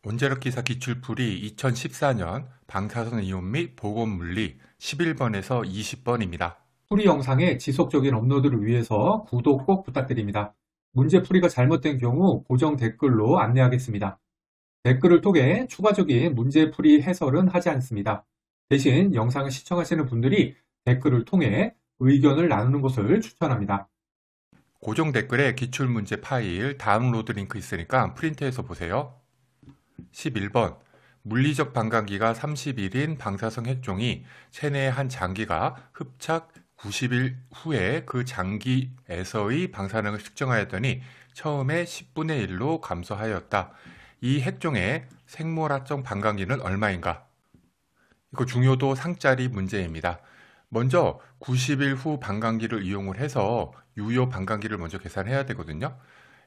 원자력기사 기출풀이 2014년 방사선 이온 및 보건물리 11번에서 20번입니다. 풀이 영상의 지속적인 업로드를 위해서 구독 꼭 부탁드립니다. 문제 풀이가 잘못된 경우 고정 댓글로 안내하겠습니다. 댓글을 통해 추가적인 문제 풀이 해설은 하지 않습니다. 대신 영상을 시청하시는 분들이 댓글을 통해 의견을 나누는 것을 추천합니다. 고정 댓글에 기출문제 파일 다운로드 링크 있으니까 프린트해서 보세요. 11번 물리적 반감기가 30일인 방사성 핵종이 체내의 한 장기가 흡착 90일 후에 그 장기에서의 방사능을 측정하였더니 처음에 10분의 1로 감소하였다. 이 핵종의 생물학적 반감기는 얼마인가? 이거 중요도 상짜리 문제입니다. 먼저 90일 후 반감기를 이용을 해서 유효 반감기를 먼저 계산해야 되거든요.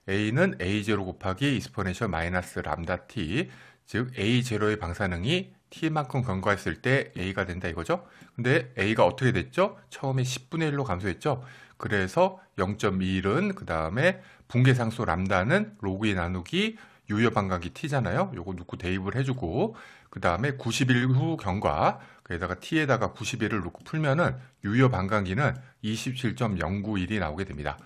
A는 A0 곱하기 이스포넨셜 마이너스 람다 T, 즉 A0의 방사능이 T만큼 경과했을 때 A가 된다 이거죠. 근데 A가 어떻게 됐죠? 처음에 10분의 1로 감소했죠. 그래서 0.21은 그 다음에 붕괴상수 람다는 로그 2 나누기 유효 반감기 T잖아요. 요거 넣고 대입을 해주고 그 다음에 90일 후 경과 거기다가 T에다가 90일을 넣고 풀면은 유효 반감기는 27.091이 나오게 됩니다.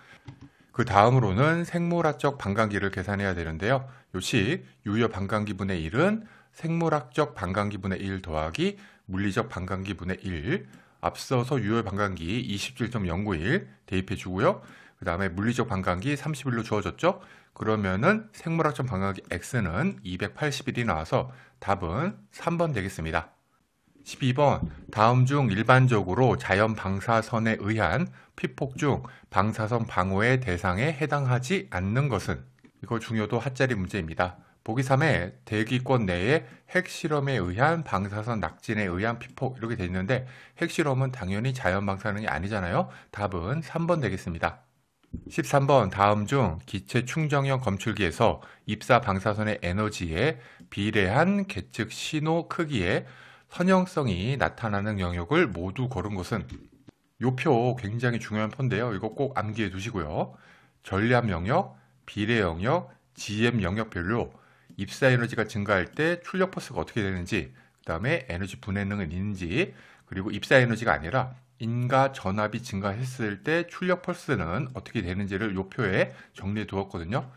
그 다음으로는 생물학적 반감기를 계산해야 되는데요. 요시 유효 반감기분의 1은 생물학적 반감기분의 1 더하기 물리적 반감기분의 1, 앞서서 유효 반감기 27.091 대입해 주고요. 그 다음에 물리적 반감기 30일로 주어졌죠. 그러면은 생물학적 반감기 X는 280일이 나와서 답은 3번 되겠습니다. 12번 다음 중 일반적으로 자연 방사선에 의한 피폭 중 방사선 방호의 대상에 해당하지 않는 것은? 이거 중요도 핫짜리 문제입니다. 보기 3에 대기권 내에 핵실험에 의한 방사선 낙진에 의한 피폭 이렇게 되어 있는데 핵실험은 당연히 자연 방사능이 아니잖아요. 답은 3번 되겠습니다. 13번 다음 중 기체 충전형 검출기에서 입사 방사선의 에너지에 비례한 계측 신호 크기의 선형성이 나타나는 영역을 모두 고른 것은? 요 표 굉장히 중요한 표인데요. 이거 꼭 암기해 두시고요. 전압 영역, 비례 영역, GM 영역별로 입사 에너지가 증가할 때 출력 포스가 어떻게 되는지, 그 다음에 에너지 분해능은 있는지, 그리고 입사 에너지가 아니라 인가 전압이 증가했을 때 출력 펄스는 어떻게 되는지를 요 표에 정리해 두었거든요.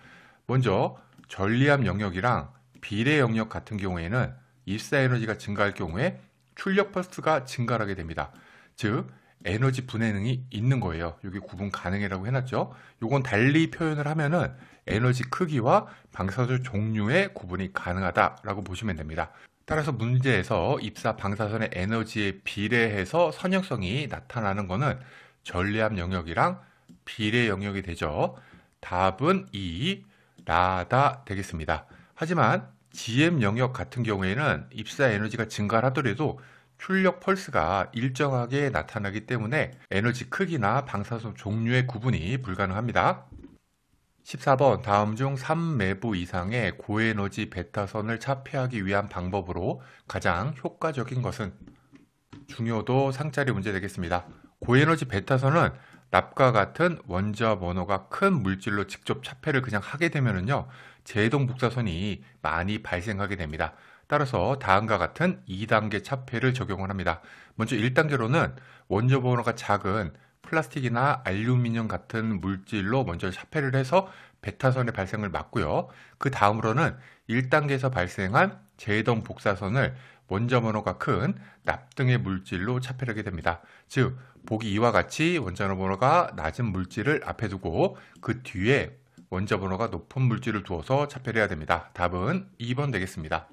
먼저 전압 영역이랑 비례 영역 같은 경우에는 입사 에너지가 증가할 경우에 출력 펄스가 증가하게 됩니다. 즉 에너지 분해능이 있는 거예요. 여기 구분 가능이라고 해놨죠. 요건 달리 표현을 하면은 에너지 크기와 방사선 종류의 구분이 가능하다라고 보시면 됩니다. 따라서 문제에서 입사 방사선의 에너지에 비례해서 선형성이 나타나는 것은 전압 영역이랑 비례 영역이 되죠. 답은 2, 라다 되겠습니다. 하지만 GM 영역 같은 경우에는 입사 에너지가 증가하더라도 출력 펄스가 일정하게 나타나기 때문에 에너지 크기나 방사선 종류의 구분이 불가능합니다. 14번 다음 중 3매부 이상의 고에너지 베타선을 차폐하기 위한 방법으로 가장 효과적인 것은? 중요도 상짜리 문제 되겠습니다. 고에너지 베타선은 납과 같은 원자 번호가 큰 물질로 직접 차폐를 그냥 하게 되면은요, 제동 복사선이 많이 발생하게 됩니다. 따라서 다음과 같은 2단계 차폐를 적용을 합니다. 먼저 1단계로는 원자 번호가 작은 플라스틱이나 알루미늄 같은 물질로 먼저 차폐를 해서 베타선의 발생을 막고요. 그 다음으로는 1단계에서 발생한 제동 복사선을 원자 번호가 큰 납 등의 물질로 차폐를 하게 됩니다. 즉 보기 2와 같이 원자 번호가 낮은 물질을 앞에 두고 그 뒤에 원자 번호가 높은 물질을 두어서 차폐를 해야 됩니다. 답은 2번 되겠습니다.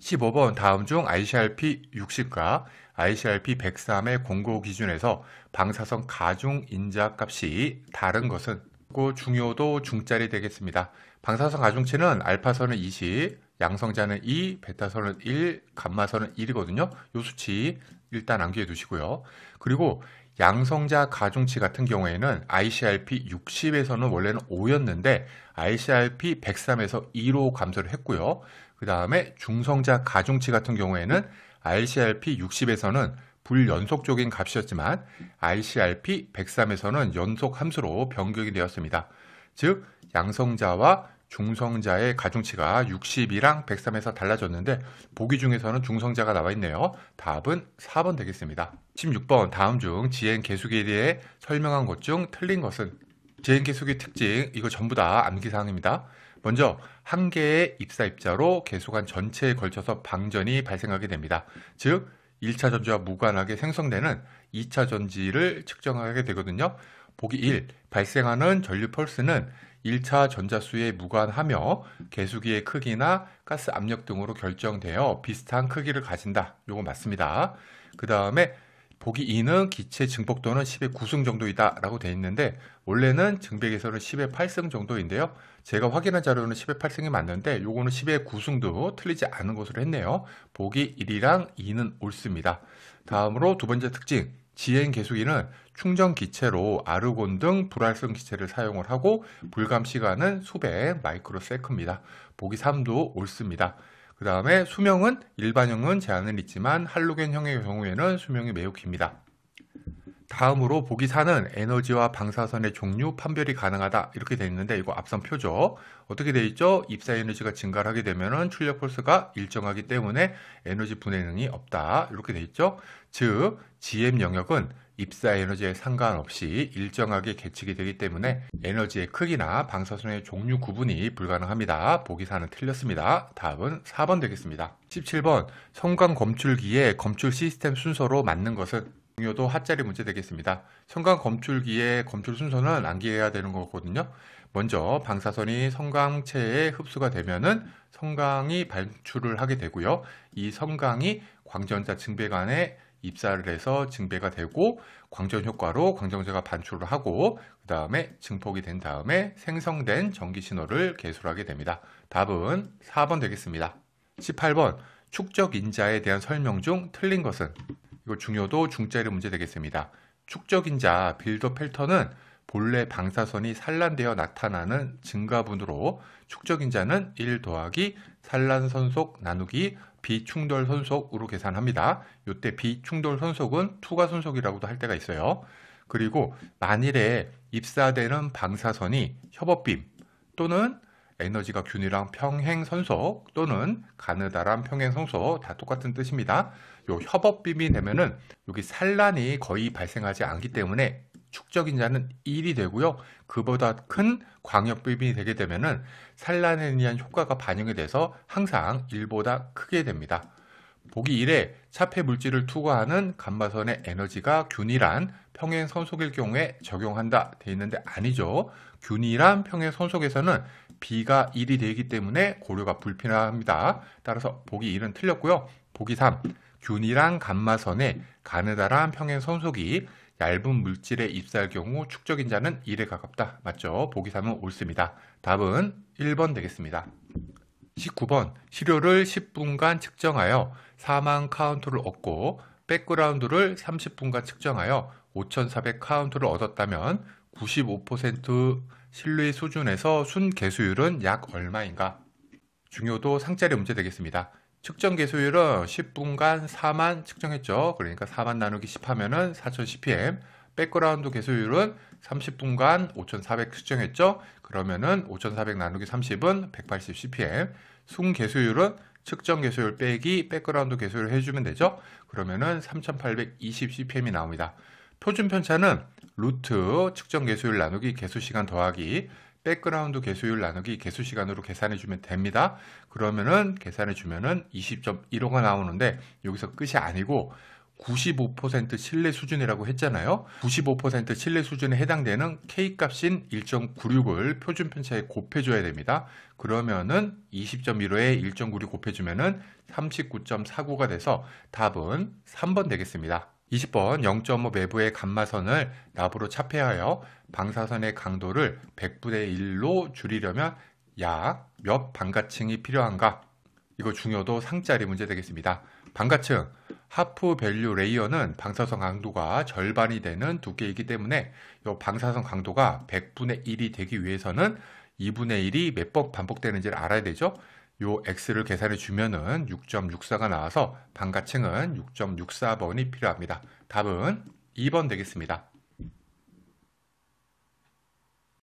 15번 다음 중 ICRP 60과 ICRP 103의 공고 기준에서 방사선 가중 인자 값이 다른 것은? 그 중요도 중짜리 되겠습니다. 방사선 가중치는 알파선은 20, 양성자는 2, 베타선은 1, 감마선은 1이거든요. 이 수치 일단 암기해 두시고요. 그리고 양성자 가중치 같은 경우에는 ICRP 60에서는 원래는 5였는데 ICRP 103에서 2로 감소를 했고요. 그 다음에 중성자 가중치 같은 경우에는 ICRP 60에서는 불연속적인 값이었지만 ICRP 103에서는 연속 함수로 변경이 되었습니다. 즉 양성자와 중성자의 가중치가 62랑 103에서 달라졌는데 보기 중에서는 중성자가 나와 있네요. 답은 4번 되겠습니다. 16번 다음 중 지행 계수기에 대해 설명한 것 중 틀린 것은? 지행 계수기 특징 이거 전부 다 암기사항입니다. 먼저 한 개의 입사 입자로 계수관 전체에 걸쳐서 방전이 발생하게 됩니다. 즉 1차 전지와 무관하게 생성되는 2차 전지를 측정하게 되거든요. 보기 1. 발생하는 전류 펄스는 1차 전자수에 무관하며 계수기의 크기나 가스 압력 등으로 결정되어 비슷한 크기를 가진다. 요거 맞습니다. 그 다음에 보기 2는 기체 증폭도는 10의 9승 정도이다 라고 되어 있는데 원래는 증백에서는 10의 8승 정도인데요. 제가 확인한 자료는 10의 8승이 맞는데 요거는 10의 9승도 틀리지 않은 것으로 했네요. 보기 1이랑 2는 옳습니다. 다음으로 두 번째 특징. 지행 계수기는 충전 기체로 아르곤 등 불활성 기체를 사용을 하고 불감 시간은 수백 마이크로세컨드입니다. 보기 3도 옳습니다. 그 다음에 수명은 일반형은 제한은 있지만 할로겐형의 경우에는 수명이 매우 깁니다. 다음으로 보기 4는 에너지와 방사선의 종류 판별이 가능하다 이렇게 되어 있는데 이거 앞선 표죠. 어떻게 되어 있죠? 입사 에너지가 증가를 하게 되면 출력 펄스가 일정하기 때문에 에너지 분해능이 없다 이렇게 되어 있죠. 즉 GM 영역은 입사 에너지에 상관없이 일정하게 계측이 되기 때문에 에너지의 크기나 방사선의 종류 구분이 불가능합니다. 보기 4는 틀렸습니다. 답은 4번 되겠습니다. 17번 성광 검출기의 검출 시스템 순서로 맞는 것은? 중요도 하짜리 문제 되겠습니다. 성광 검출기의 검출 순서는 암기해야 되는 거거든요. 먼저 방사선이 성광체에 흡수가 되면은 성광이 반출을 하게 되고요. 이 성광이 광전자 증배관에 입사를 해서 증배가 되고 광전 효과로 광전자가 반출을 하고 그 다음에 증폭이 된 다음에 생성된 전기 신호를 개수하게 됩니다. 답은 4번 되겠습니다. 18번 축적 인자에 대한 설명 중 틀린 것은? 이거 중요도 중짜리 문제 되겠습니다. 축적 인자 빌더 패턴은 본래 방사선이 산란되어 나타나는 증가분으로 축적 인자는 1 더하기 산란선속 나누기 비충돌 선속으로 계산합니다. 이때 비충돌 선속은 투과 선속이라고도 할 때가 있어요. 그리고 만일에 입사되는 방사선이 협업빔 또는 에너지가 균일한 평행선속 또는 가느다란 평행선속 다 똑같은 뜻입니다. 요 협업빔이 되면은 여기 산란이 거의 발생하지 않기 때문에 축적인자는 1이 되고요. 그보다 큰 광역빔이 되게 되면은 산란에 의한 효과가 반영이 돼서 항상 1보다 크게 됩니다. 보기 1에 차폐 물질을 투과하는 감마선의 에너지가 균일한 평행선속일 경우에 적용한다 되어 있는데 아니죠. 균일한 평행선속에서는 B가 1이 되기 때문에 고려가 불필요합니다. 따라서 보기 1은 틀렸고요. 보기 3. 균일한 감마선에 가느다란 평행선속이 얇은 물질에 입사할 경우 축적인자는 1에 가깝다. 맞죠? 보기 3은 옳습니다. 답은 1번 되겠습니다. 19번 시료를 10분간 측정하여 사망 카운트를 얻고 백그라운드를 30분간 측정하여 5400 카운트를 얻었다면 95% 신뢰 수준에서 순 개수율은 약 얼마인가? 중요도 상짜리 문제 되겠습니다. 측정 개수율은 10분간 4만 측정했죠. 그러니까 4만 나누기 10 하면은 4000cpm. 백그라운드 개수율은 30분간 5400 측정했죠. 그러면은 5400 나누기 30은 180cpm. 순 개수율은 측정 개수율 빼기 백그라운드 개수율 해주면 되죠. 그러면은 3820cpm이 나옵니다. 표준 편차는 루트 측정 개수율 나누기 개수시간 더하기 백그라운드 개수율 나누기 개수시간으로 계산해주면 됩니다. 그러면은 계산해주면은 20.15가 나오는데 여기서 끝이 아니고 95% 신뢰 수준이라고 했잖아요. 95% 신뢰 수준에 해당되는 K값인 1.96을 표준 편차에 곱해줘야 됩니다. 그러면은 20.15에 1.96 곱해주면은 39.49가 돼서 답은 3번 되겠습니다. 20번 0.5 매부의 감마선을 납으로 차폐하여 방사선의 강도를 100분의 1로 줄이려면 약 몇 반가층이 필요한가? 이거 중요도 상짜리 문제 되겠습니다. 반가층, 하프 밸류 레이어는 방사선 강도가 절반이 되는 두께이기 때문에 이 방사선 강도가 100분의 1이 되기 위해서는 2분의 1이 몇 번 반복되는지를 알아야 되죠. 요 x를 계산해 주면은 6.64가 나와서 반가층은 6.64번이 필요합니다. 답은 2번 되겠습니다.